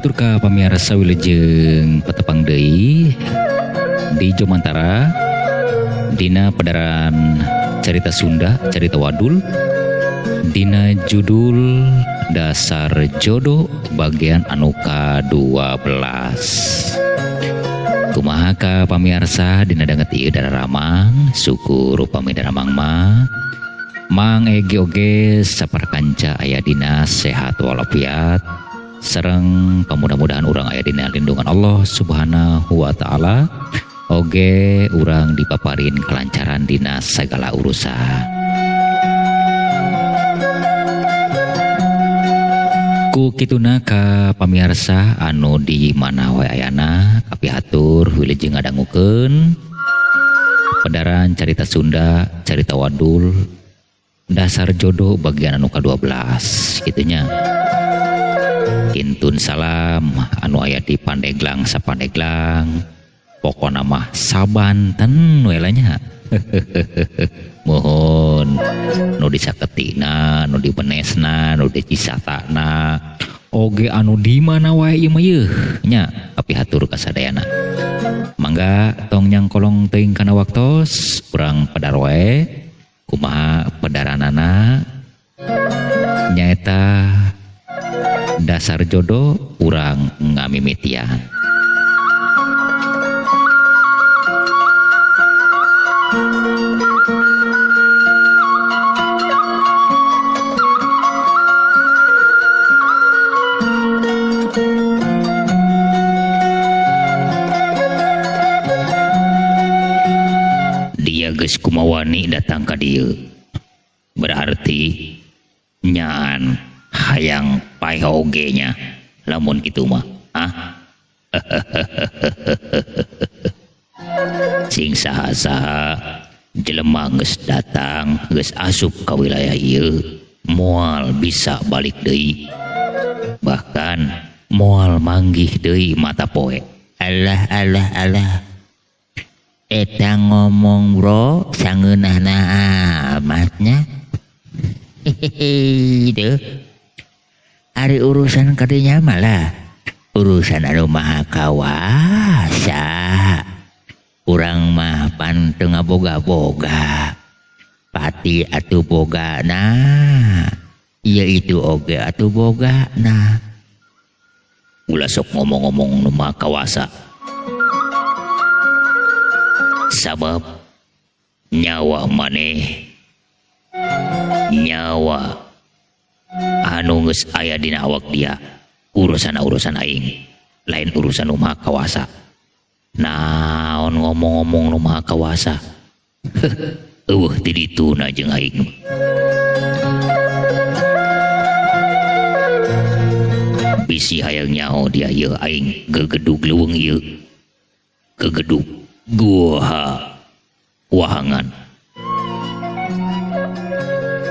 Batur ka pamirsa wilujeng petepang deui di Jomantara dina padaran carita Sunda carita Wadul dina judul Dasar Jodoh bagian anu ka-12. Kumaha ka pamirsa dina danget ieu dararamang syukur upami daramang mah Mang Egi oge saparkanca aya dina sehat walafiat sareng pamudah-mudahan urang aya dina lindungan Allah Subhanahu wa taala oge urang dipaparin kelancaran dina segala urusan. Ku kituna ka pamirsa anu di mana wae ayana kapihatur wilujeng ngadangukeun padaran carita Sunda carita Wadul Dasar Jodoh bagian anu ka-12 gitunya. Intun salam anu aya di Pandeglang sapandeglang pokona mah sabanten we nya. Mohon nu disaketina nu dibenesna nu dicisatana oge anu di mana wae ieu mah yeuh nya kapihatur kasadayana. Mangga tong nyangkolong teuing kana waktos urang pedar wae kumaha pedaranana nyaeta dasar jodoh urang ngamimitian. Dia geus kumawani datang ka dieu berarti nyaan hayang paeh oge nya lamun kitu mah sing saha-saha jelema geus datang geus asup ka wilayah ieu moal bisa balik deui bahkan moal manggih deui mata poe. Allah eta ngomong bro sangeunahna amatnya hehehe ari urusan kadinya malah urusan anu maha kawasa urang mah pan teu ngaboga-boga pati atuh bogana ieu itu oge atuh bogana ulah sok ngomong-ngomong nu maha kawasa sabab nyawa maneh nyawa anu geus aya dina awak dia urusan aing lain urusan nu maha kawasa. Naon ngomong-ngomong nu maha kawasa eueuh ti dituna jeung aing. Bisi hayang nyaho dia ieu aing gegedug leuweung ieu gegedug gua wahangan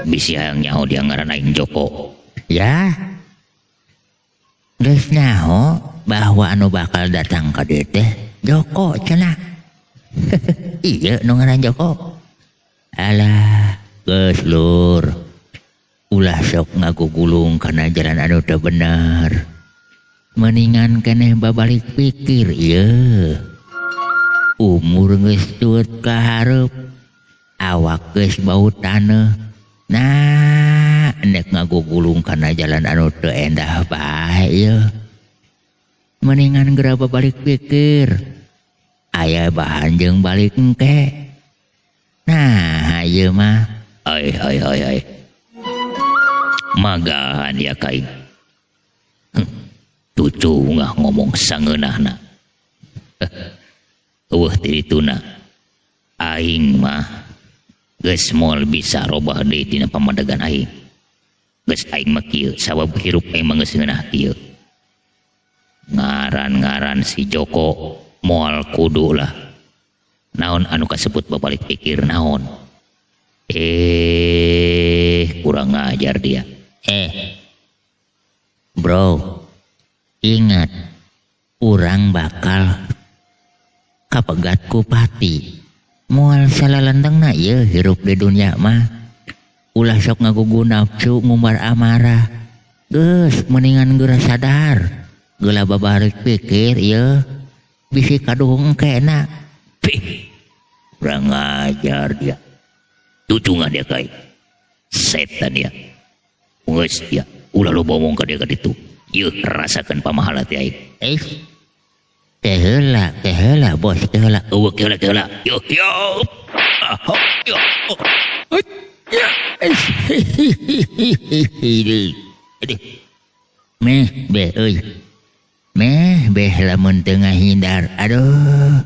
bisi hayang nyaho dia ngaran aing Joko ya geus nyaho bahwa anu bakal datang ka dieu teh Joko cenah ieu nu ngaran Joko. Alah geus lur ulah sok ngagugulung kana jalan anu teu bener mendingan keneh babalik pikir ieu umur geus tuut ka hareup awak geus bau taneuh nah nek ngagugulung kana jalan anu teu endah bae ieu mendingan geura balik pikir aya bahan jeung balik engke. Nah ieu mah ai magahan ya kain tucu ngah ngomong sangeunahna eueuh ti dituna aing mah geus moal bisa robah deui dina pamadegan aing geus aing mah kieu sabab hirup aing mah geus ngeunah kieu ngaran si Joko moal kudu lah naon anu kasebut babalik pikir naon kurang ngajar dia. Bro ingat urang bakal kapegat ku pati moal salalentengna ieu hirup di dunia mah ulah sok ngagugu nafsu ngumbar amarah geus mendingan geura sadar Geula babareuk pikir ieu bisi kaduhung kena. Kurang ajar dia. Tucungan dia kai. Setan dia. Geus dia. Ulah lo ngomong ka dia ka ditu. Yeuh rasakeun pamahala teh aing. Keheula bos keheula. Eueuh keheula. Yo. Meh beh lamun teu ngahindar. Aduh.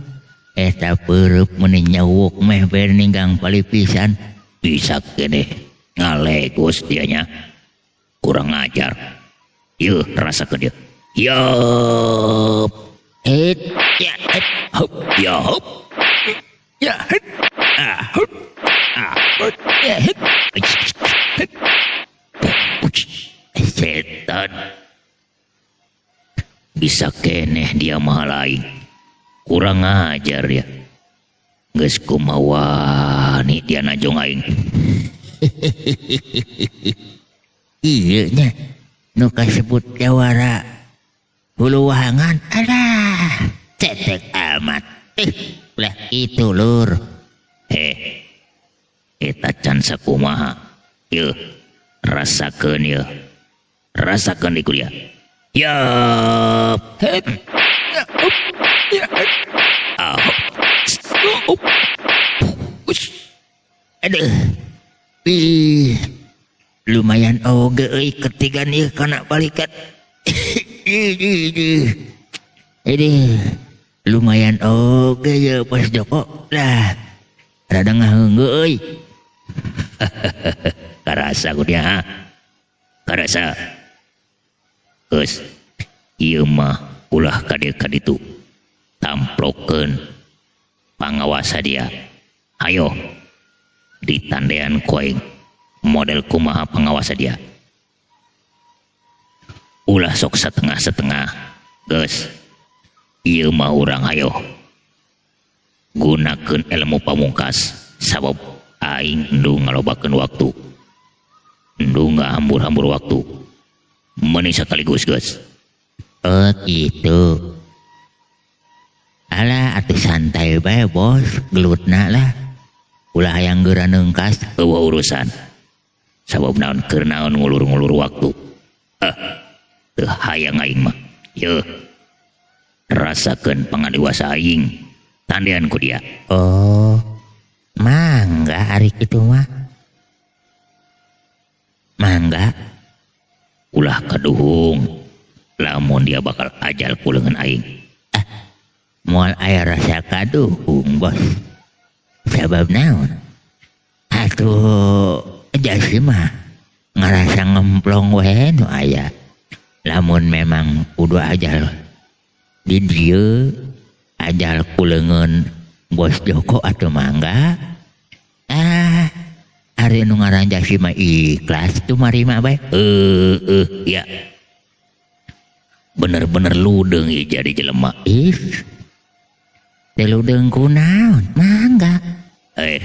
Eta peurup mun nyawuk meh ber ninggang palipisan. Bisa keneh ngalegos dianya. Kurang ajar. Yeuh rasakeun dia. Yap. Hop. Ya. Hop. Setan. Bisa keneh dia mahalaing. Kurang ajar dia. Geus kumaha nih dia najong aing. Ieu nya nu kasebut jawara hulu wahangan. Alah, cetek amat. Lah itu lur. Eta can sakumaha. Yeuh, rasakeun yeuh. Rasakeun di kuliah. Yap. Aduh. Lumayan oge euy ketigan ieu kana balikat. Lumayan oge ya Bos Joko. Lah. Rada ngaheungeu euy. Karasa ku dia ha. Karasa. Geus ieu mah ulah kaditu tamplokeun pangawasa dia. Hayo ditandean ku aing model kumaha pangawasa dia. Ulah sok setengah-setengah. Geus ieu mah urang hayo gunakeun ilmu pamungkas sabab aing endu ngalobakeun waktu. Endu ngahambur-hambur waktu. Meni sakaligus geus. Oh gitu. Alah atuh santai bae bos, gelutna lah. Ulah hayang geura neungkas. Eueuh urusan. Sabab naon keur naon ngulur-ngulur waktu. Teu hayang aing mah. Yeuh. Rasakeun pangadiwasa aing. Tandean ku dia. Oh. Mangga ari kitu mah. Mangga. Ulah kaduhung. Lamun dia bakal ajal kuleungan aing. Moal aya rasa kaduhung bos. Sabab naon? Atuh jasi mah ngerasa ngemplong we nu aya. Lamun memang kudu ajal di dieu ajal kuleungeun Bos Joko atuh mangga. Ari nu ngaran jasi mah ikhlas tuh marima bae. Ya. Bener-bener ludeung ieu jadi jelema. Teu ludeung kunaon? Mangga.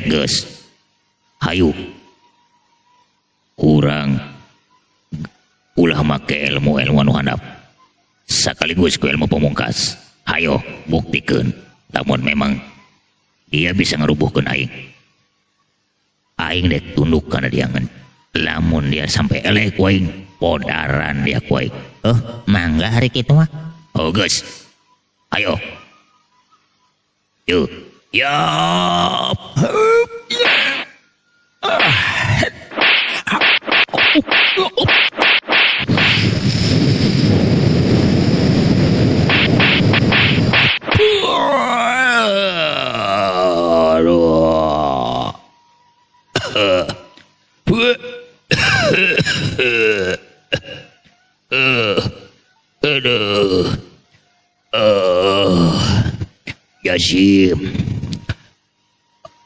Geus. Hayu. Urang ulah make ilmu anu handap. Sakaligus ku ilmu pamungkas. Hayo buktikeun lamun memang dia bisa ngerubuhkeun aing. Aing dek tunduk kana dia ngan. Lamun dia sampai eleh ku aing, podaran dia ku aing. Oh, mangga hari kitu mah. Oh, geus. Ayo. Yuk. Yap.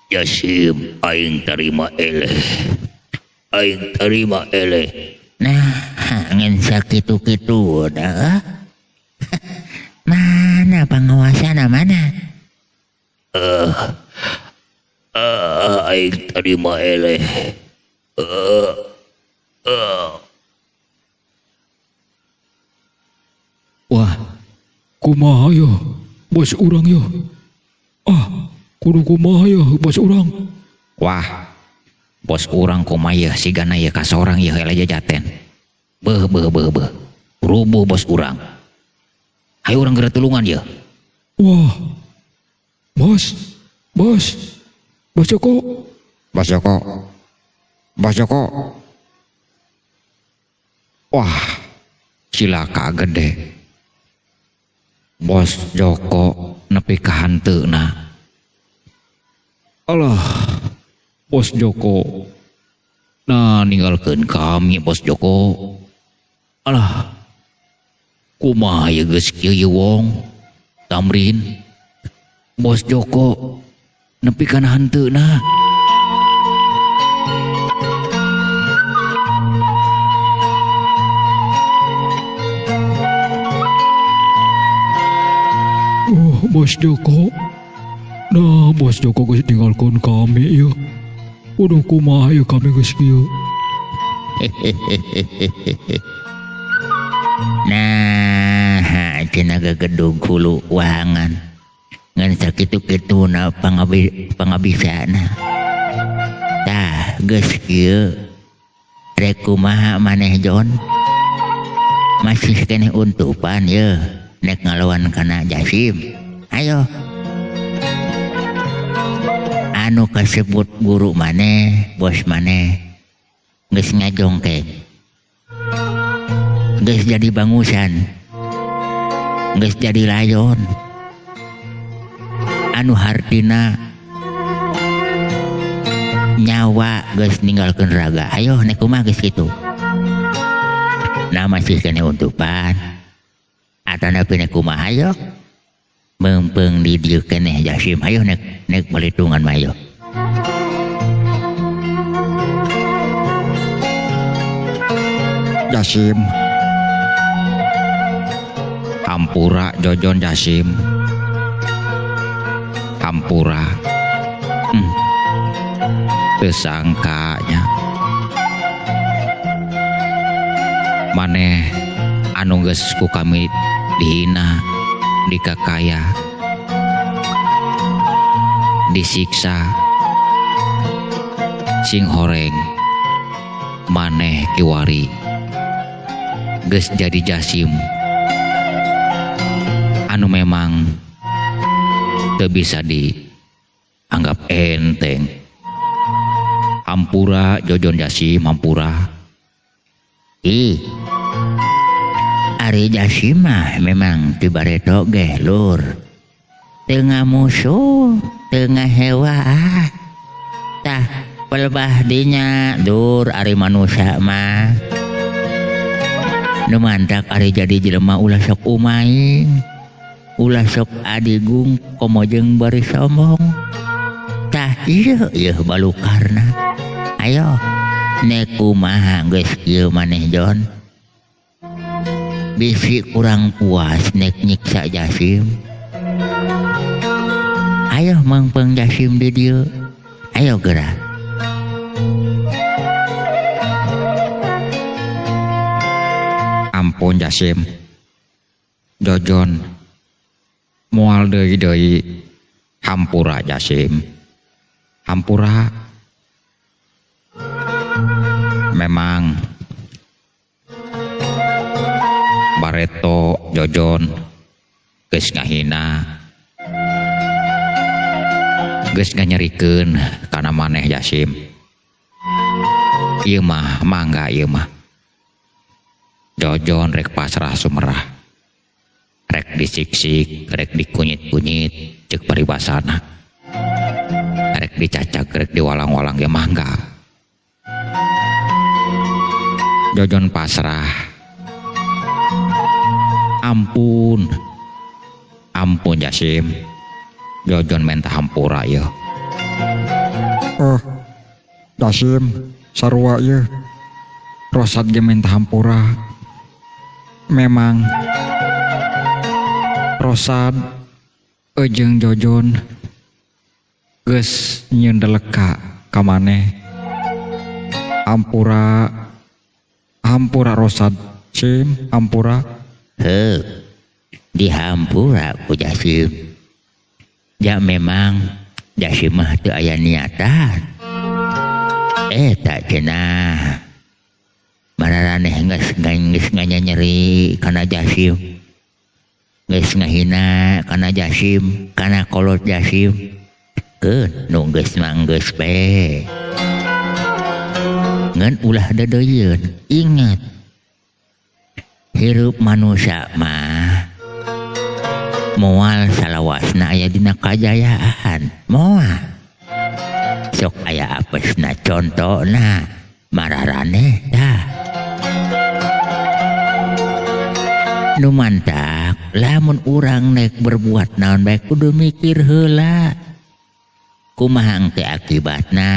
Yasim, aing terima eleh. Nah, angin sakitu-kitu dah. Mana pengawasana mana? Aing terima eleh. Wah, kumaha ya bos urang ya. Kudu kumaha ya bos urang. Wah, bos urang kumaya sigana ya kasorang ya heula jajaten. Beuh. Rubuh bos urang. Hayu urang geura tulungan ya. Wah, bos Joko. Wah, cilaka gede. Bos Joko nepi ka hanteuna. Alah, bos Joko. Nah, ninggalkeun kami bos Joko. Alah, kumaha ya geus kieu ye wong. Tamrin, bos Joko nepi kana hanteuna. Bos Joko. Nah, bos Joko geus tinggalkeun kami ya. Udah kumaha ya kami geus kieu. Nah, cenah gedug hulu wahangan. Ngan sakitu-kituna pangabisana. Tah, geus kieu. Rek kumaha maneh Jon? Masih keneh untupan ye nek ngalawan kana Jasim. Ayo. Anu kasebut guru maneh, bos maneh. Geus ngajongkek. Geus jadi bangusan. Geus jadi layon. Anu hartina nyawa geus ninggalkeun raga. Ayo nek kumaha geus kitu. Nah masih kene untupan. Atana nek kumaha ayo. Meumpeng di dieu keneh Jasim. Ayo nek balitungan mah ayo. Jasim. Hampura Jojon Jasim. Hampura. Teu sangkanya. Maneh anu geus ku kami dihina, dikakaya, disiksa, sing horeng, maneh kiwari, geus jadi Jasim, anu memang teu bisa dianggap enteng. Hampura Jojon Jasim, hampura. Ari Jasim mah memang tibareto ge lur. Tengah musuh, tengah hewa. Tah pelbah dinya dur ari manusia mah. Nu mantak ari jadi jelema ulah sok umaing. Ulah sok adigung komo jeung bari sombong. Tah ieu balukarna. Ayo nek kumaha geus kieu maneh Jon? Bisi kurang puas nek nyiksa Jasim. Ayo mangpeng Jasim di dieu. Ayo geura. Ampun Jasim. Jojon moal deui hampura Jasim. Hampura. Memang bareto Jojon geus ngahina, geus nganyerikeun kana maneh Jasim. Ieu mah mangga ieu mah. Jojon rek pasrah sumerah, rek disiksik, rek dikunyit-kunyit ceuk paribasana, rek dicacak, rek diwalang-walang ge mangga. Jojon pasrah. Ampun Jasim. Jojon minta hampura ya. Jasim sarua ya. Rosad ge minta hampura. Memang Rosad jeung Jojon geus nyeundeleka ka maneh. Hampura Rosad Sim, hampura. dihampura ku Jasim. Ya memang Jasim mah teu aya niatan. Tak cenah mararaneh geus nganyeri kana Jasim, geus ngahina kana Jasim, kana kolot Jasim. Keun nu geus manggeus bae. Ngan ulah dadeuyeun, ingat hirup manusia mah moal salawasna aya dina kajayaan, moal sok aya apesna contona mararaneh tah. Nu mantak lamun urang nek berbuat naon bae kudu mikir heula kumaha teh akibatna.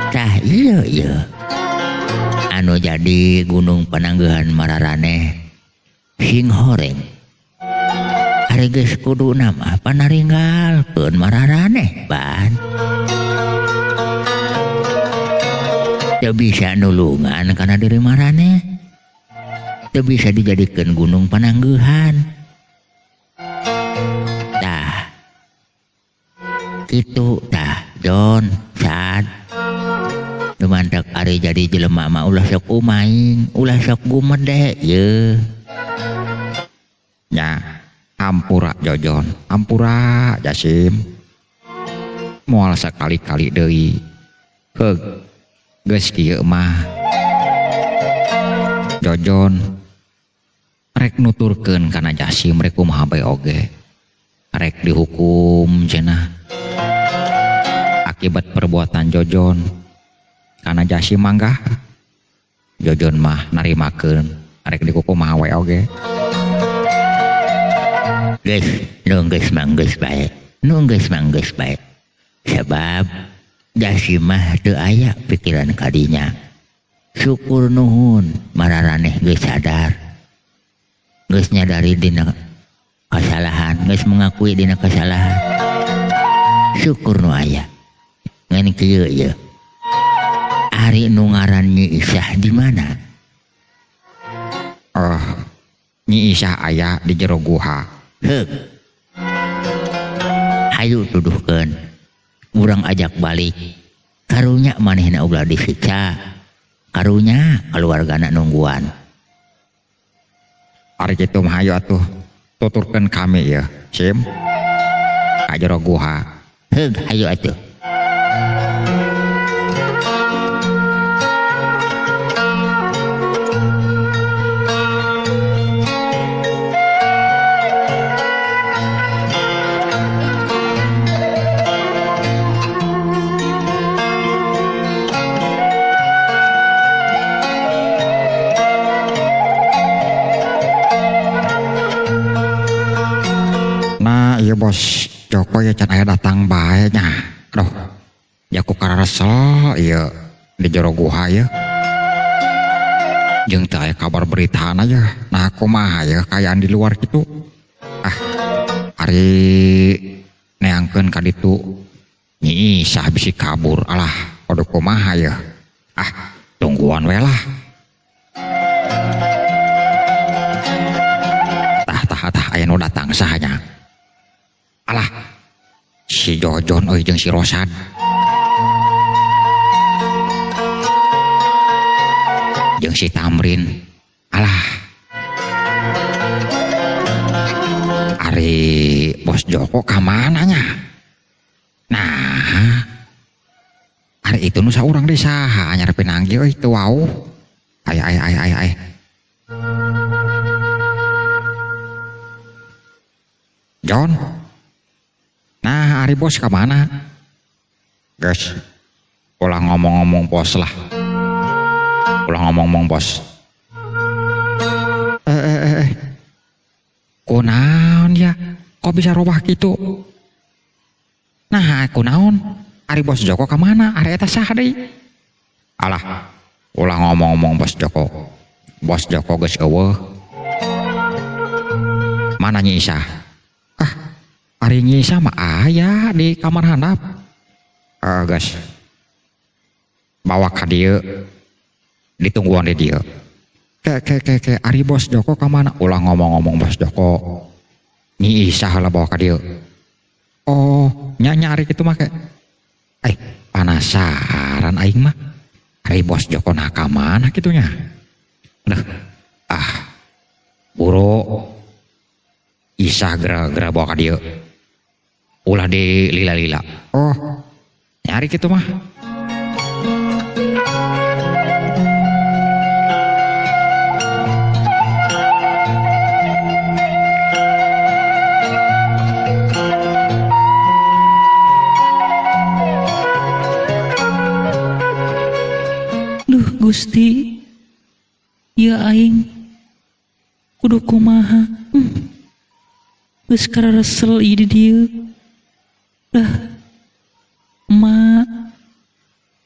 Tah ieu anu jadi gunung pananggehan mararaneh hing horeng. Ari geus kuduna mah panaringgalkeun mararaneh ban. Teu bisa nulungan kana diri maraneh. Teu bisa dijadikeun gunung pananggehan. Tah kitu tah Jon Sad. Dumantak ari jadi jelema mah ulah sok umaing, ulah sok gumede ye. Nya, ampura Jojon, ampura Jasim. Moal sakali-kali deui. Heug, geus kieu mah. Jojon rek nuturkeun kana Jasim rek kumaha bae oge. Rek dihukum cenah. Akibat perbuatan Jojon kana Jasim manggah Jojon mah narimakeun rek dikukum we oge. Geus nu geus manggeus bae, nu geus manggeus bae. Sabab Jasim mah teu aya pikiran kadinya. Syukur nuhun mararaneh geus sadar, geus nyadari dina kasalahan, geus mengakui dina kasalahan. Syukur nu aya. Ngan kieu ye. Ari nu ngaran Nyi Isah di mana? Nyi Isah aya di jero guha. Heuk. Hayu tuduhkeun. Urang ajak balik. Karunya manehna ulah disiksa. Karunya keluargana nungguan. Ari kitu mah hayu atuh tuturkeun kami ya, Sim. Ka jero guha. Heug, hayu atuh. Iya bos Joko ya can aya datang bae nya. Aduh, ya ku kararesel iya di jero guha ya. Jeung teu aya kabar beritaan aja. Nah kumaha ya kayaan di luar gitu. Ari neangkeun ka ditu Nyi Isah bisi kabur. Alah, kudu kumaha ya. Tungguan we lah. Tah aya nu datang sahanya. Alah, si Jojon euy jeung si Rosad. Jeung si Tamrin. Alah. Ari Bos Joko ka mana nya? Nah. Ari itu nu saurang deui saha anyar pinanggi euy teu wau. Ai. Jon. Nah, Ari Bos kemana? Guys, ulah ngomong-ngomong bos lah. Ulah ngomong-ngomong bos. Kunaon ya? Kok bisa robah gitu? Nah, kunaon? Ari Bos Joko kemana? Ari eta saha deui? Alah, ulah ngomong-ngomong Bos Joko. Bos Joko geus eueuh. Mana Nyi Isah? Ari Nyi Isah mah aya di kamar handap. Guys. Bawa ka dieu. Ditungguan di dieu. Ari Bos Joko kemana? Ulah ngomong-ngomong Bos Joko. Nyi Isah lah bawa ka dieu. Oh, nyari gitu mah kayak. Penasaran aing mah. Ari Bos Joko nah ka mana kitunya? Nah, buru Isah gera bawa ka dieu. Ulah di lila-lila. Oh, nyari gitu mah. Gusti, ya aing kudu kumaha? Geus kararesel ieu di dieu. Mak,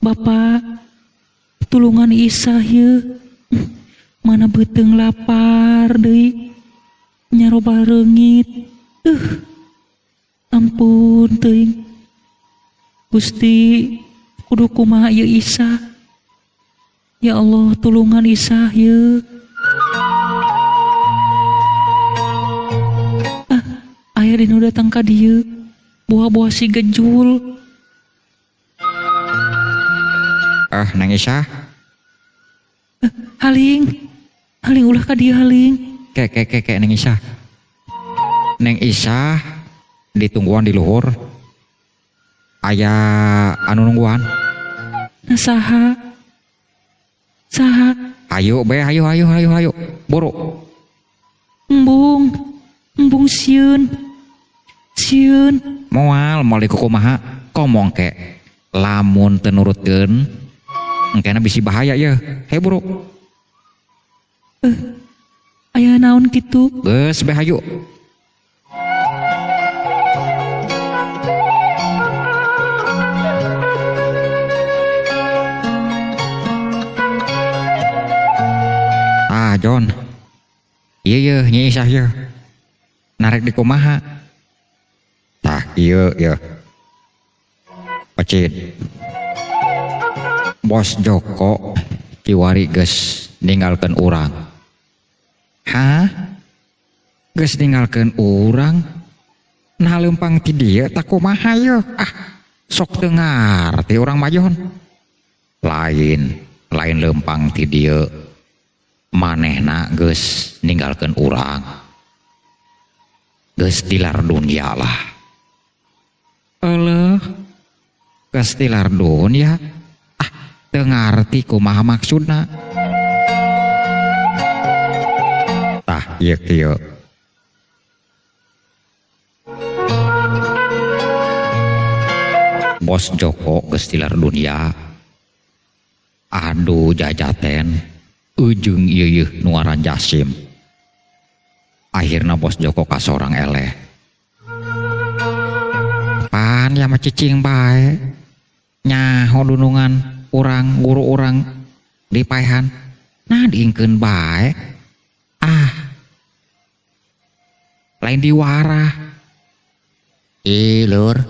Bapak, tulungan Isah ye. Mana beuteung lapar deui. Nyaroba reungit. Ampun teuing. Gusti, kudu kumaha ieu Isah? Ya Allah, tulungan Isah ye. Aya dinu datang ka dieu, buah-buah si gejul. Neng Isah. Haling ulah ka dieu haling. Neng Isah. Neng Isah ditungguan di luhur. Aya anu nungguan. Nah saha? Ayo, buru. Embung sieun. Moal di kumaha komong ke. Lamun teu nurutkeun engkena bisi bahaya ye. Hei buru. Aya naon kitu? Geus beh hayu. John, iya Nyi Isah ye, narek di kumaha. Tah iya, pacit. Bos Joko kiwari geus ninggalkeun urang. Hah? Geus ninggalkeun urang? Nah leumpang ti dieu tak kumaha ye? Sok teu ngarti urang mah John. Lain leumpang ti dieu. Manehna geus ninggalkeun urang. Geus tilar dunya lah. Eleuh, geus tilar dunya. Teu ngarti kumaha maksudna. Tah ieu kieu. Bos Joko geus tilar dunya. Aduh jajaten. Ujung ieu nuaran Jasim. Akhirna Bos Joko kasorang eleh. Pan ya mah cicing bae. Nyaho dunungan urang guru urang dipaehan. Nah diingkeun bae. Lain diwara. Lur.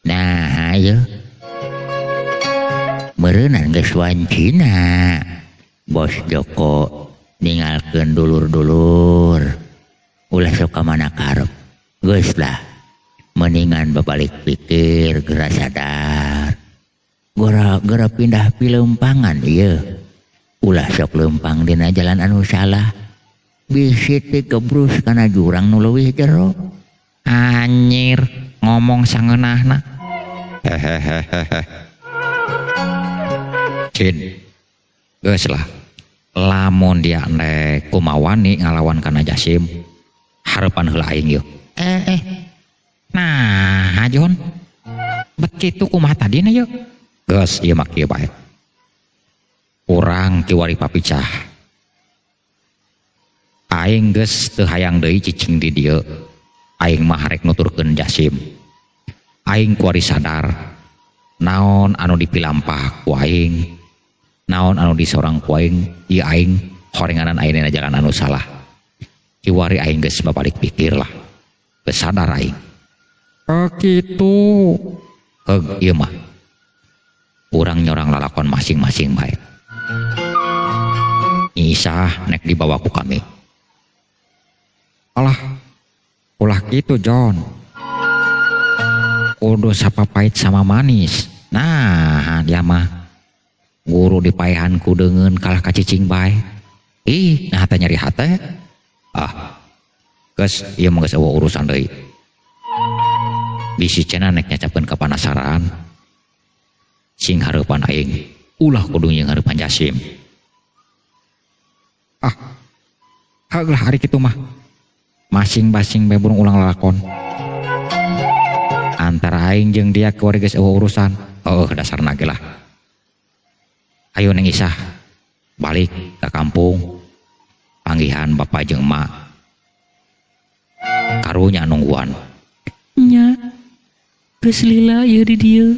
Nah ayo. Meureunnan geus wancina. Bos Joko ninggalkeun dulur-dulur. Ulah sok ka mana karep. Geus lah. Mendingan babalik pikir geura sadar. Geura pindah pileumpangan ieu. Ulah sok leumpang dina jalan anu salah. Bisi teh gebrus kana jurang nu leuwih jero. Anjir, ngomong sangeunahna. Cid. Geus lah. Lamun dia nek kumawani ngalawan kana Jasim, harapan heula aing yeuh. Nah, John. Bet kitu kumaha tadina yeuh? Geus ieu mah kieu bae. Urang kiwari papicah. Aing geus teu hayang deui cicing di dieu. Aing mah rek nuturkeun Jasim. Aing kuari sadar naon anu dipilampah ku aing. Naon anu disorang ku aing, ieu aing horenganan ayeuna jalan anu salah. Kiwari aing geus babalik pikir lah. Geus sadar aing. Kitu. Ieu mah. Urang nyorang lalakon masing-masing bae. Nyi Isah nek dibawa ku kami. Alah, ulah gitu John. Kudu sapapait sama manis. Nah, dia mah guru dipaehan ku deungeun kalah ka cicing bae. Ih, nah teh nyeri hate. Ah, geus ieu mah geus eueuh urusan deui. Bisi cenah nek nyacapeun ka panasaran. Sing hareupan aing, ulah kudu yang hareupan Jasim. Ah, heulah hari kitu mah. Masing-masing beburung ulang lalakon. Antara aing jeung dia keluarga geus eueuh urusan. Dasarna ge lah. Ayo Neng Isah, balik ke kampung. Panggihan bapak jeung emak. Karunya nungguan. Nya, geus lila ieu di dieu.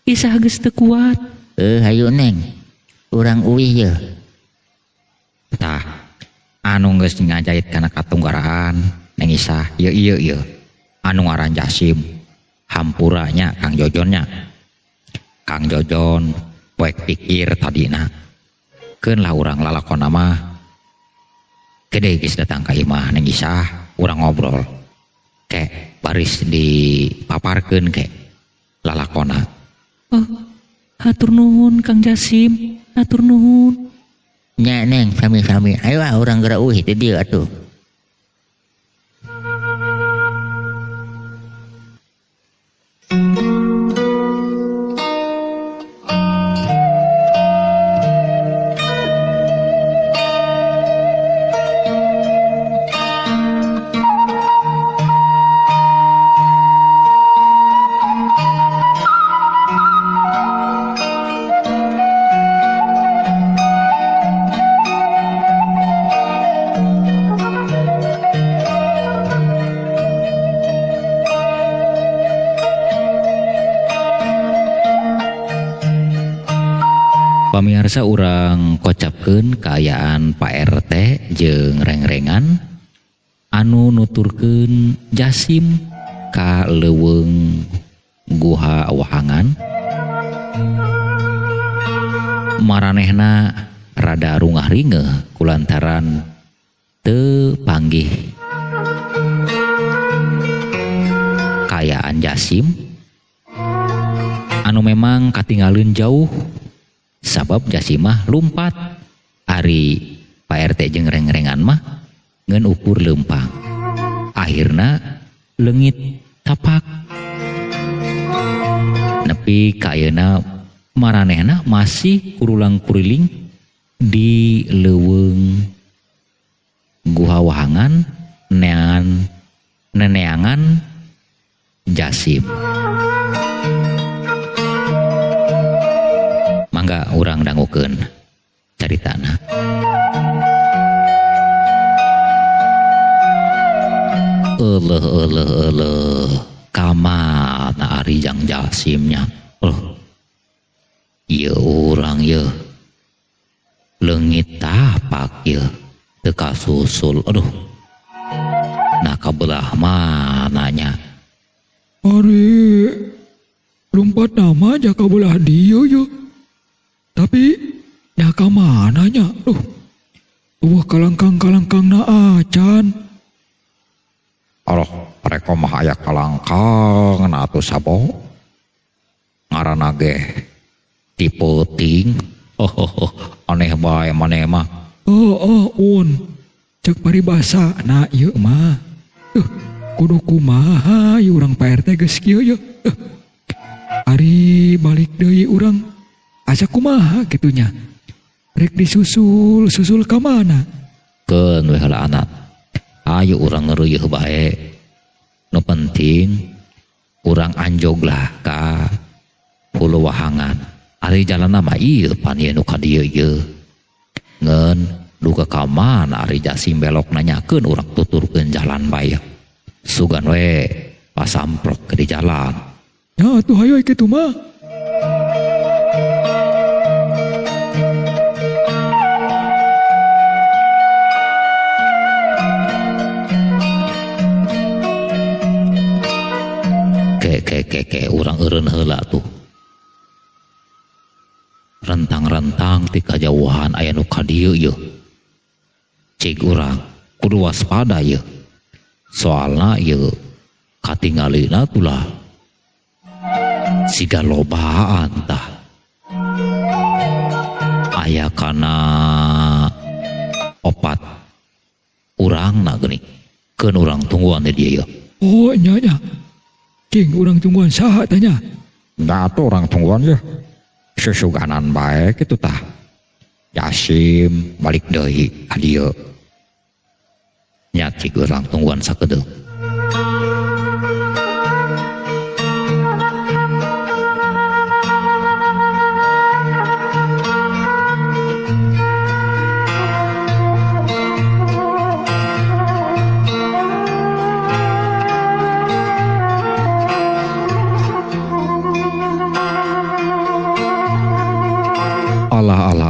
Isah geus teu kuat. Hayu Neng, urang uih ye. Tah, anu geus ngajait kana katunggaraan Neng Isah, ieu anu ngaran Jasim. Hampuranya Kang Jojonnya. Kang Jojon poek pikir tadina. Keun lah urang lalakonna mah. Gede geus datang ka imah Neng Isah, urang ngobrol. Kek baris dipaparkeun ke lalakonna. Oh, hatur nuhun Kang Jasim, hatur nuhun. Nya Neng, sami-sami. Ayo urang geura uih teh dieu atuh. Pamirsa urang kocapkeun kaayaan Pak RT jeung rengrengan anu nuturkeun Jasim ka leuweung Guha Wahangan. Maranehna rada rungah-ringeh kulantaran teu panggih kaayaan Jasim anu memang katinggalin jauh. Sabab Jasim mah lumpat. Ari Pak RT jeung rengrengan mah ngeun ukur leumpang. Akhirna leungit tapak. Nepi ka ayeuna maranehna masih kurulang kuriling di leuweung Guha Wahangan neneangan Jasim. Mangga urang dangukeun caritana. Eleuh kamana ari jang Jasimnya. Ieu urang ieu leungit tapak ieu teu kasusul. Aduh, nah kabelah mananya. Ari lompat nama jaka belah dia ya. Tapi jaka mananya? Kalangkang na acan. Allah, mereka mah aya kalangkang na atuh sabo. Ngaranna ge Tipeuting. Aneh bae maneh mah. Un. Cek paribasa na ieu mah. Kudu kumaha ieu urang Pak RT geus kieu ya. Ari balik deui urang asa kumaha kitunya. Rek disusul ka mana? Keun we heula anak. Ayo urang ngeureuh bae. Nu penting urang anjoglah ka Hulu Wahangan. Ari jalanna mah ieu pan ieu nu ka dieu ieu. Ngeun duka ka mana ari Jasim belok nanyakeun urang tuturkeun jalan bae. Sugan we pasamprot ke di jalan. Ya atuh hayo kitu mah. Ke urang eureun heula tuh. Rentang-rentang ti kajauhan aya nu ka dieu yeuh. Cik urang kudu waspada ya. Soalna ya katinggalina tulah siga lobaan tah. Aya kana opat urang na geuning. Keun urang tungguan teh dia ya. Oh nya. Cing urang tungguan saha tanya. Da atuh urang tungguan ya. Sesuganan bae kitu tah. Yasim balik deui ka dieu. Nya cik urang tungguan sakedeung.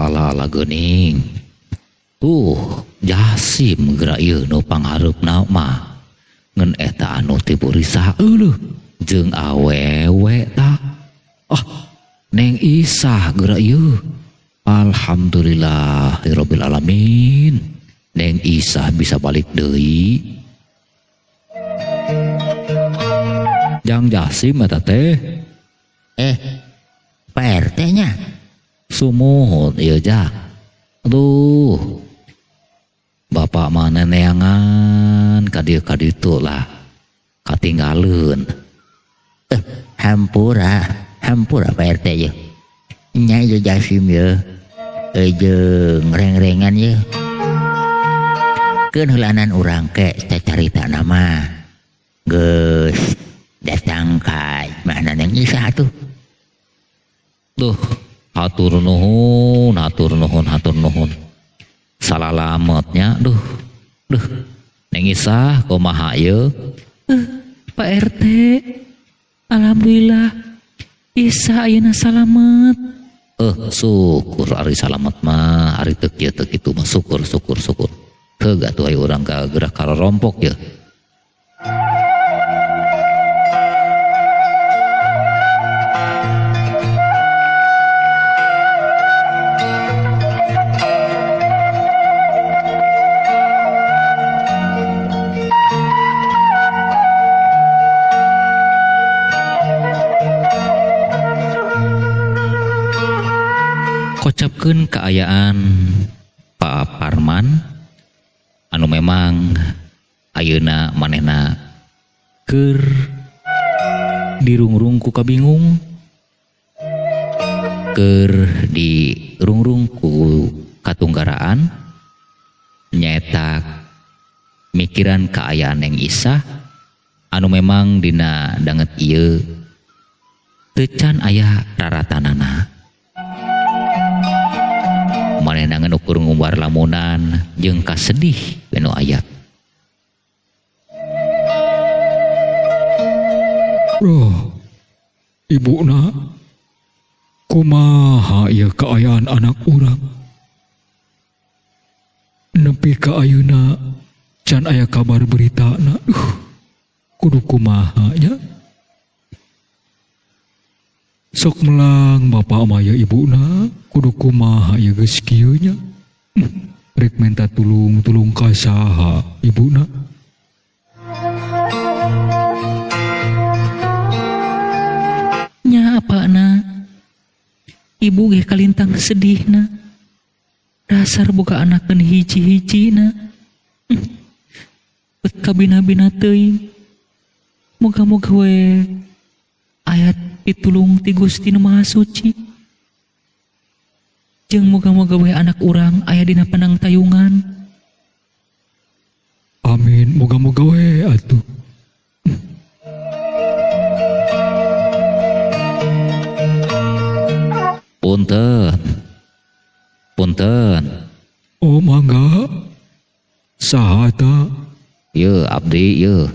Alah geuning. Jasim geura ieu nu panghareupna mah ngan eta anu teu beurisa euleuh jeung awewe tah. Neng Isah geura ieu. Alhamdulillahirabbil alamin. Neng Isah bisa balik deui. Jang Jasim eta teh. Pak RT nya. Sumuhun ieu ja. Aduh. Bapak mana neangan ka ditu lah. Katinggaleun. Hampura Pak RT ye. Nya ieu Jasim ye. Jeung reng-rengan ye. Keun heulanan urang ke carita nama. Geus datang ka mana Neng Isah tuh. Duh. Hatur nuhun. Salalametnya duh. Neng Isah kumaha ieu? Pak RT, alhamdulillah Isah ayeuna salamet. Syukur ari salamet mah, ari teu kitu mah syukur. Teu atuh aya urang gerak karorompok ya. Kocapkeun kaayaan Pak Parman anu memang ayeuna manehna keur dirungrung ku kabingung, keur dirungrung ku katunggaraan, nyaeta mikiran kaayaan Neng Isah anu memang dina danget ieu teu can aya raratanana. Manehna ngan ukur ngumbar lamunan jeung kasedih benu aya. Roh, ibuna kumaha ieu kaayaan anak urang? Nepi ka ayeuna can aya kabar beritana. Kudu kumaha nya? Sok melang bapak maya ibuna kudu kumaha ya geus kieu nya. Rek minta tulung ka saha ibuna? Nya apana? Ibu ge kalintang sedihna. Dasar boga anakeun hiji-hijina. Bet kabina-bina teuing. Moga-moga we ayat pitulung ti Gusti Nu Maha Suci. Jeung moga-moga we anak urang aya dina panangtayungan. Amin, moga-moga we atuh. Punten. Oh mangga. Saha ta? Ieu abdi ieu.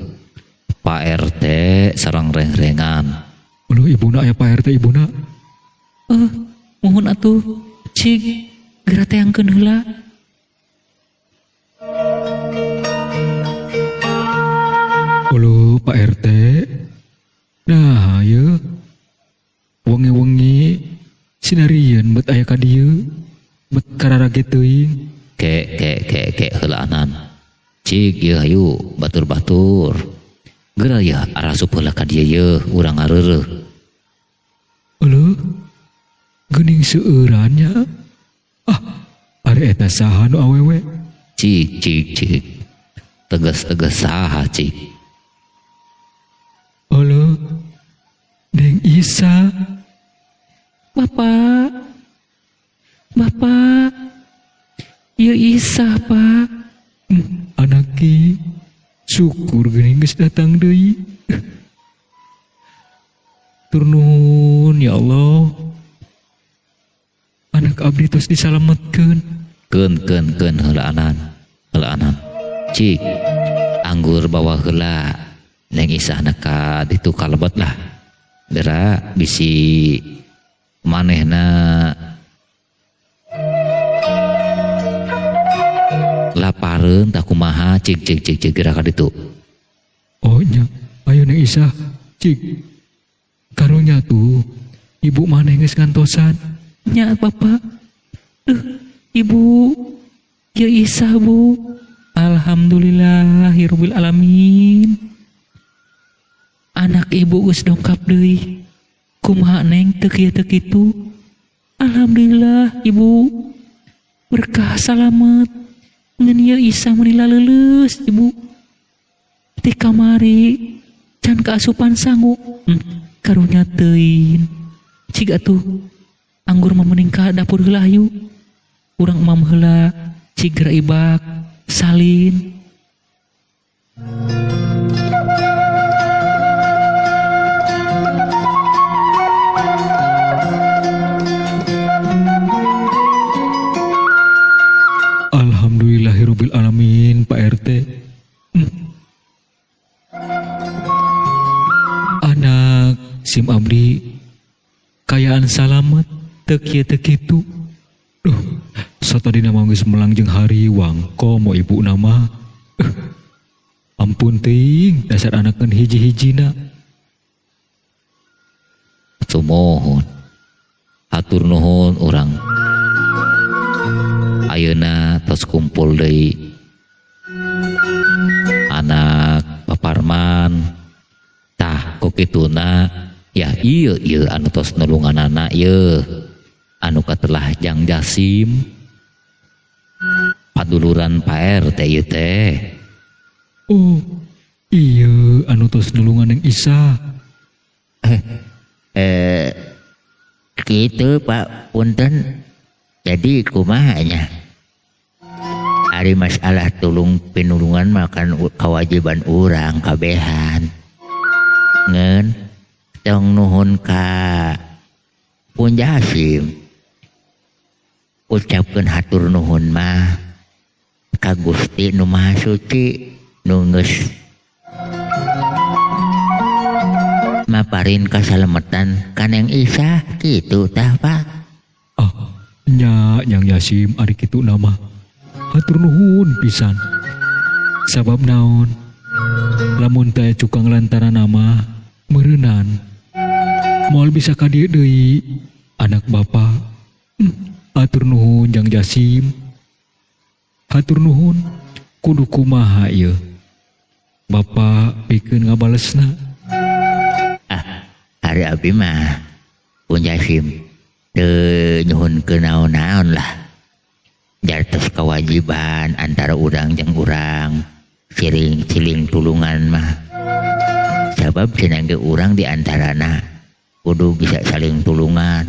Pak RT sareng reng-rengan. Uluh ibuna aya Pak RT ibuna. Mohon atuh cik geura teangkeun heula. Uluh Pak RT. Nah, ieu wengi-wengi sinarieun bet aya ka dieu. Bet kararage teuing Ke heulaanan. Cik ieu hayu batur-batur. Geura ya arasup heula ka dieu ye urang ngareureuh. Aluh, geuning seueurannya. Ari eta saha nu awewe? Cik. Tegas-tegas saha cik? Aluh, Neng Isa. Bapak, ieu Isa, Pak. Anak ki, syukur geuning geus datang deui. Tur nuhun ya Allah. Anak abdi tos disalametkeun. Keun heulaanan. Cik, anggur bawa heula Neng Isa ka ditu kalebet lah. Geura bisi manehna lapareun tah kumaha cik geura ka ditu. Oh nya, ayo Neng Isa, cik. Karunya tuh, ibu maneh geus ngantosan. Nya Bapak. Ibu, ieu Isa, Bu. Alhamdulillahirabbil alamin. Anak ibu geus dongkap deui. Kumaha Neng teu kieu teu kitu? Alhamdulillah Ibu. Berkah salamet. Ngeun ieu Isa meunila leuleus Ibu. Ti kamari can kaasupan sangu. Karunya teuing. Cik atuh anggur mah mending ka dapur heula hayu. Urang emam heula cik geura ibak salin. Alhamdulillahirabbil alamin, Pak RT. Anak sim abdi kayaan salamet teu kieu teu kitu. Duh, satadina mah geus melangjeng hari wangko mo ibu nama. Ampun teuing dasar anakeun hiji-hijina. Sumohon. Hatur nuhun urang. Ayeuna tos kumpul deui anak paparman. Tah ku kituna ya ieu anu tos nulunganana ieu anu katelah Jang Jasim paduluran Pak RT ieu teh. Oh, iya anu tos nulungan Neng Isa. Gitu Pak, punten. Jadi kumaha nya? Ari masalah tulung pinulungan makan kewajiban urang kabehan. Ngeun tong nuhun ka Pun Jasim. Ucapkeun hatur nuhun mah ka Gusti Nu Maha Suci nu geus maparin kasalametan ka Neng Isa kitu tah Pak. Nya Jang Jasim ari kitu nama. Hatur nuhun pisan. Sabab naon? Lamun teh cukang lantaran nama meureunnan. Moal bisa ka dieu deui anak bapa. Hatur nuhun Jang Jasim. Hatur nuhun kudu kumaha ieu? Bapa pikeun ngabalesna. Hari abdi mah Pun Jasim teu nyuhunkeun naon-naon lah. Jartos kewajiban antara urang jeung urang ciling tulungan mah. Sabab cenah ge urang di antarana kudu bisa saling tulungan,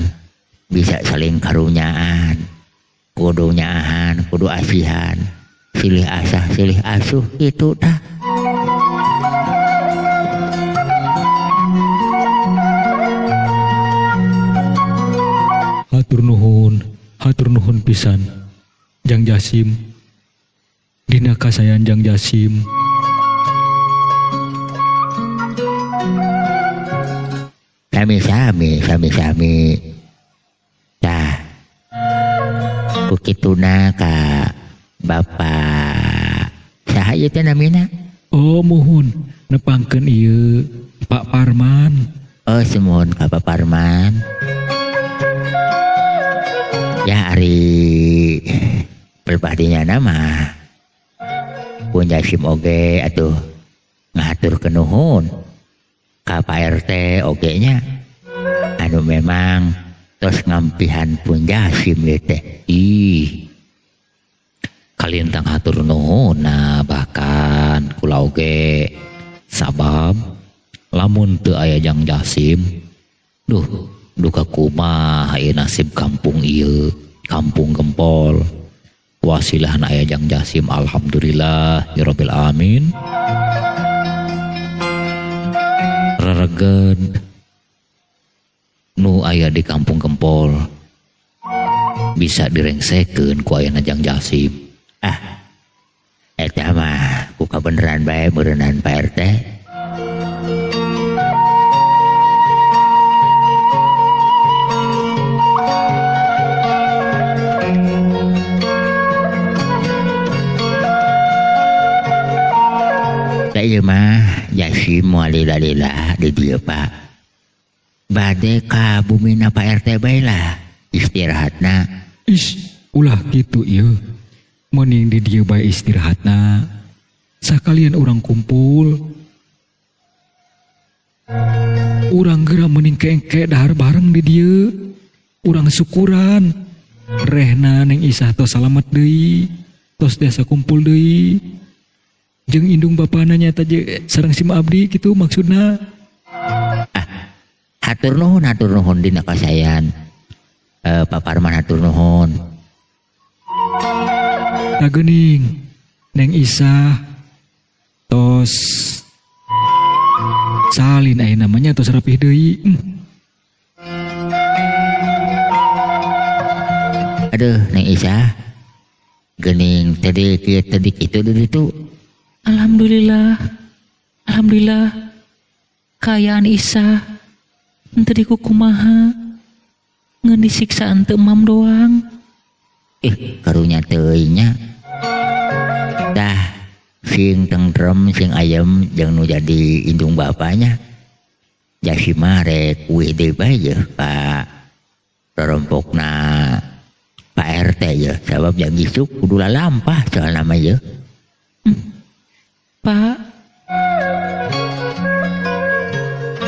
bisa saling karunyaan, kudu nyaahan, kudu asihan, silih asah silih asuh kitu tah. Hatur nuhun pisan Jang Jasim. Dina kasayan Jang Jasim. Sami-sami. Tah. Ukituna ka Bapak saha ieu teh namina? Oh muhun nepangkeun ieu Pak Parman. Oh semohon ka Pak Parman. Ya ari Pelpadinya nama pun Jasim oge atuh ngatur kenuhun ka Pak RT oge nya anu memang tos ngampihan pun Jasim ieu teh. Ih kalintang hatur nuhun nah bahkan kula oge sabab lamun teu aya Jang Jasim duka kumaha ieu nasib kampung ieu, kampung Gempol. Wasilahna aya Jang Jasim, alhamdulillah ya rabbil alamin. Reregen nu aya di kampung Gempol bisa direngsekeun ku ayana Jang Jasim. Eta mah ku kabeneran bae meureunaan Pak RT. Da ieu mah Jasim moal lila-lila di dieu Pak. Bade ka bumina Pak RT bae lah istirahatna. Ulah gitu ieu. Mending di dieu bae istirahatna. Sakalian orang kumpul. Urang geura mending keengke dahar bareng di dieu. Urang syukuran. Rehna Neng Isah tos salamet deui. Tos desa kumpul deui. Jeung indung bapana nyata je sareng sim abdi kitu maksudna. Hatur nuhun dina kasayan. Pak Parman hatur nuhun. Geuning Neng Isah tos salin aya namanya tos rapih deui. Aduh Neng Isah. Geuning tadi kieu tadi kitu ditu. Alhamdulillah kayaan Isah henteu dikukumaha ngeun disiksa henteu emam doang. Karunya teuing nya. Dah sing tentrem sing ayem jeung nu jadi indung bapanya. Jasim mah rek WD bae yeuh ka rorompokna Pak RT yeuh sabab Jang Gisuk kudu lalampah soalna mah yeuh. Pak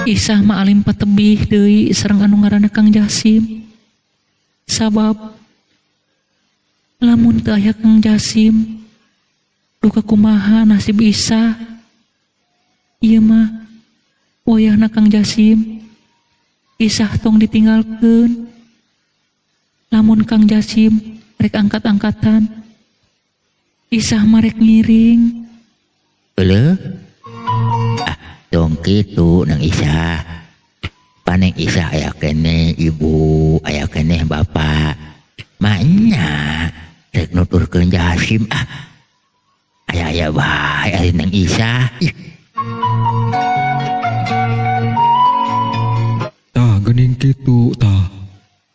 Isah mah alim patebih deui sareng anu ngaranna Kang Jasim. Sabab lamun teu aya Kang Jasim duka kumaha nasib Isah. Ieu mah wayahna Kang Jasim Isah tong ditinggalkeun. Lamun Kang Jasim rek angkat-angkatan Isah mah rek ngiring. Dong kitu Neng Isah. Paneng Isah aya keneh ibu, aya keneh bapak. Maknya rek nuturkeun Jasim aya bae ari Neng Isah. Tah geuning kitu tah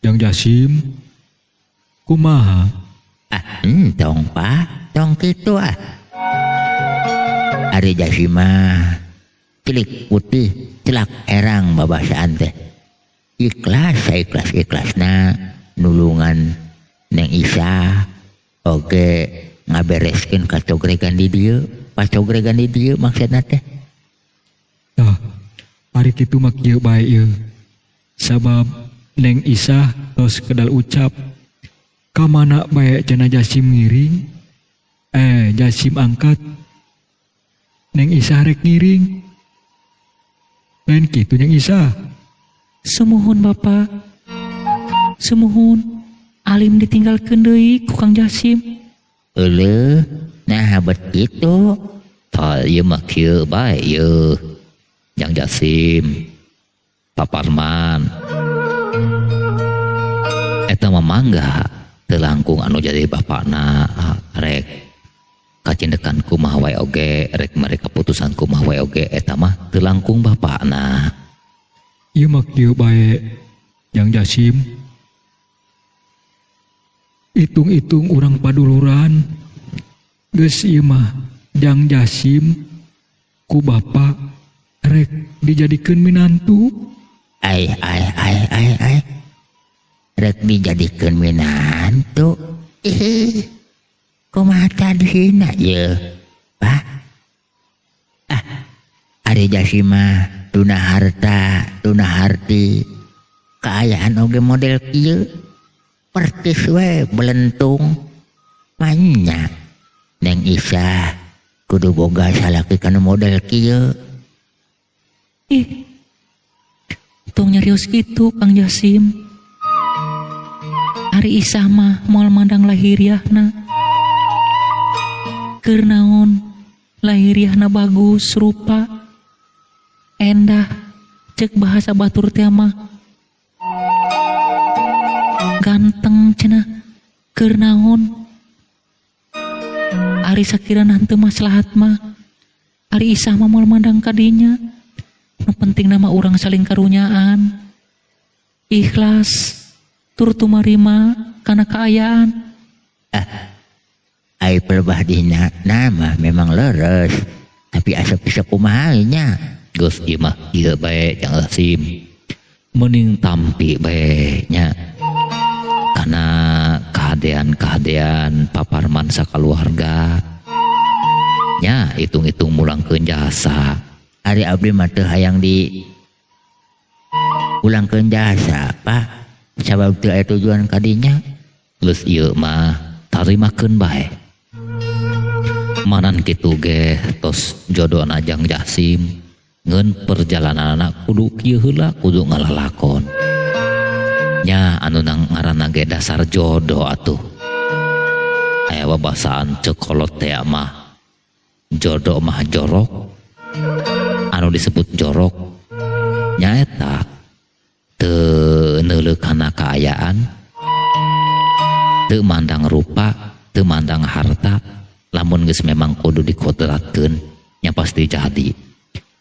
Jang Jasim kumaha? Tong Pak, tong kitu Ari Jasim mah cilik putih celak erang babasaan teh. Ikhlasna nulungan Neng Isah oge ngabereskeun kacogregan di dieu, pacogregan di dieu maksudna teh. Tah ari kitu mah kieu bae ieu. Sabab Neng Isah tos kedal ucap ka mana bae cenah Jasim ngiring. Jasim angkat Neng Isah rek ngiring. Lain kitu Neng Isah. Sumuhun Bapak. Sumuhun alim ditinggalkeun deui ku Kang Jasim. Nah bet kitu. Tah ieu mah kieu bae ieu. Jang Jasim, Pak Parman. Eta mah mangga teu langkung anu jadi bapakna rek kacindekan kumaha wae oge, rek mereka keputusan kumaha wae oge eta mah teu langkung bapakna. Ieu mah kieu bae Jang Jasim. Itung-itung urang paduluran geus ieu mah Jang Jasim ku bapak rek dijadikeun minantu. Ai. Rek dijadikeun minantu. kumaha tadina ye Pak ari Jasim mah tuna harta tuna harti kaayaan oge model kieu pertis we belentung manya Neng Isa kudu boga salaki kana model kieu. Ih, tong nyarios gitu Kang Jasim. Ari Isah mah moal mandang lahiriahna. Keur naon lahiriahna bagus rupa endah cek bahasa batur teh mah ganteng cenah. Keur naon ari sakirana henteu maslahat mah ari Isah mah moal mandang kadinya. Nu penting nama urang saling karunyaan, ikhlas, tur tumarima kana kaayaan. Ai pelebah dina nama memang leres, tapi asa bisa kumaha nya. Geus ieu mah ieu bae Kang Jasim. Mending tampi bae nya. Kana kahadean paparman sakaluarga. Nya hitung-hitung mulangkeun jasa. Ari abdi mah teu hayang di ulangkeun jasa Pak sabab teu aya tujuan kadinya. Geus ieu mah tarimakeun bae. Manan kitu ge tos jodohna Jang Jasim ngeun perjalananna kudu kieu heula kudu ngalalakon. Nya anu nang ngaranna ge dasar jodoh atuh. Aya babasaan cekolot teh mah jodoh mah jorok. Anu disebut jorok nyaeta teu neuleuh kana kaayaan, teu mandang rupa, teu mandang harta, lamun geus memang kudu dikodratkeun nya pasti jadi.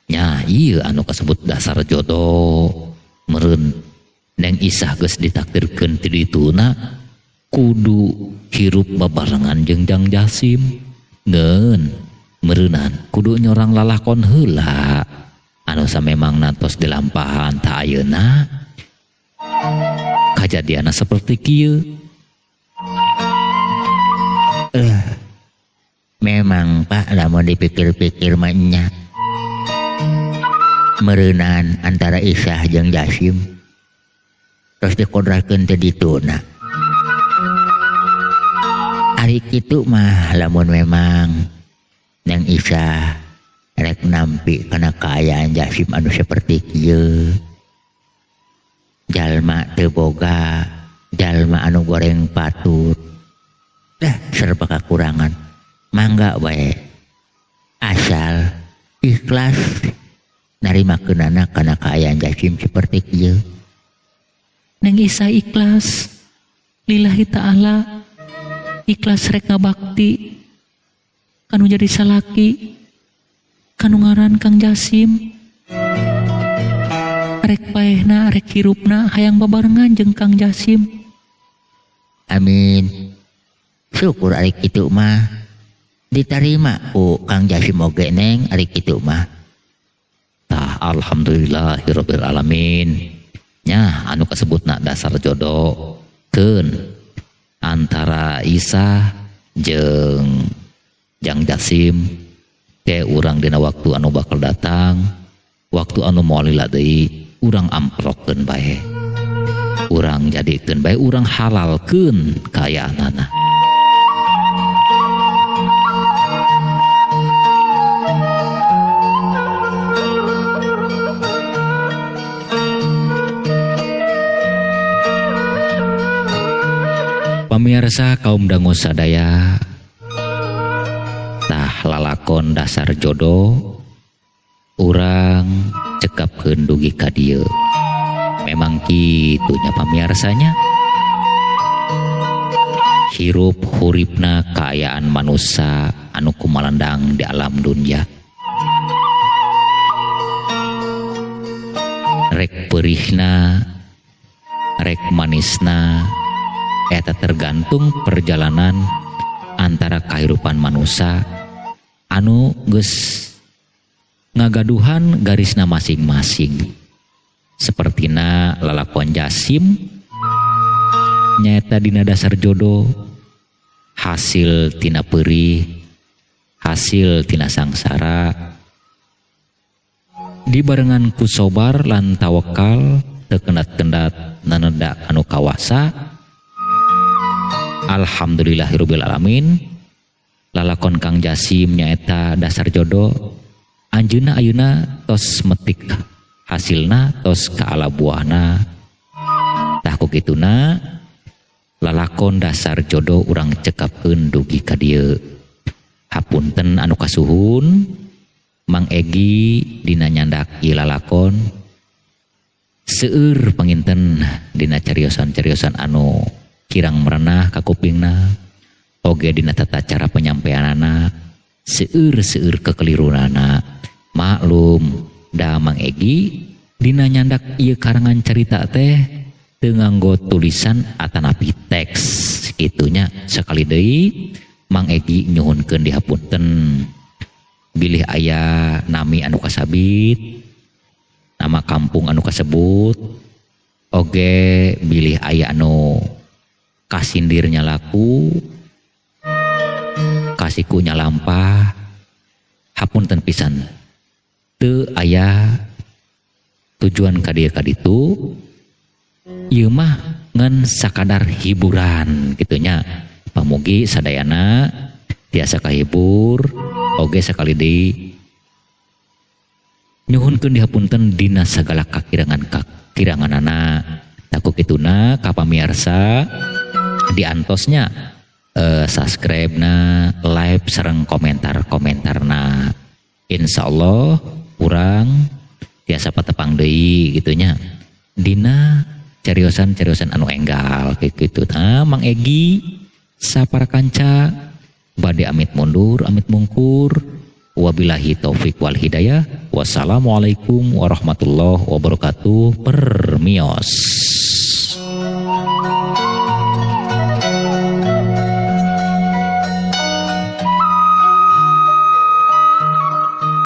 Nya ieu anu kasebut dasar jodoh. Meureun Neng Isah geus ditakdirkeun ti dituna kudu hirup babarengan jeung Jang Jasim. Ngeun meureunan kudu nyorang lalakon heula anu samemang nantos dilampahan ta ayeuna kajadianna seperti kieu. Memang Pak lamun dipikir-pikir mah nya meureunan antara Isah jeung Jasim terus dikodratkeun teh dituna. Ari kitu mah lamun memang Neng Isah rek nampi kana kaayaan Jasim anu seperti kieu. Jalma teu boga, jalma anu goreng patut. Serba kakurangan. Mangga bae. Asal ikhlas narimakeunana kana kaayaan Jasim seperti kieu. Neng Isah ikhlas lillahi ta'ala, ikhlas rek ngabakti kanu jadi salaki kanu ngaran Kang Jasim. Rek paehna rek hirupna hayang babarengan jeung Kang Jasim. Amin. Syukur ari kitu mah ditarima ku Kang Jasim oge Neng ari kitu mah. Tah alhamdulillahirabbil alamin. Nya anu kasebutna dasar jodoh keun antara Isah jeung Jang Jasim teh urang dina waktu anu bakal datang, waktu anu moal lila deui urang amprokkeun bae. Urang jadikeun bae, urang halalkeun kaayaanana. Pamirsa kaum dangu sadaya, tah lalakon dasar jodoh urang cekapkeun dugi ka dieu. Memang kitu nya pamiarsanya. Hirup huripna kaayaan manusia anu kumalandang di alam dunya. Rek perihna, rek manisna, eta tergantung perjalanan antara kehidupan manusia anu geus ngagaduhan garisna masing-masing. Sepertina lalakon Jasim nyaeta dina dasar jodoh hasil tina perih, hasil tina sangsara, dibarengan ku sobar lan tawakal teu kendat-kendat naneda anu kawasa. Alhamdulillahirabbil alamin. Lalakon Kang Jasim nyaeta dasar jodoh. Anjeunna ayeuna tos metik hasilna, tos kaala buahna. Tah ku kituna lalakon dasar jodoh urang cekapkeun dugi ka dieu. Hapunten anu kasuhun, Mang Egi dina nyandak ieu lalakon seueur panginten dina cariosan-cariosan anu kirang merenah ka kupingna, oge dina tata cara penyampaianana seueur-seueur kekelirunana. Maklum da Mang Egi dina nyandak ieu karangan carita teh teu nganggo tulisan atanapi teks kitunya. Sakali deui Mang Egi nyuhunkeun dihapunten bilih aya nami anu kasabit, nama kampung anu kasebut, oge bilih aya anu kasindirnya laku, kasikunya lampah, hapunten pisan teu aya tujuan ka dieu kaditu. Ieu mah ngan sakadar hiburan gitunya. Pamugi sadayana tiasa kahibur, oge sakali deui nyuhunkeun dihapunten dina sagala kakiranganana. Taku kituna ka pamirsa diantosnya subscribe na, like sareng komentarna. Insyaallah urang tiasa patepang deui gitunya dina cariosan-cariosan anu enggal kayak gitu. Nah, Mang Egi sapara kanca bade amit mundur amit mungkur. Wabillahi taufik wal hidayah. Wassalamualaikum warahmatullahi wabarakatuh. Permios.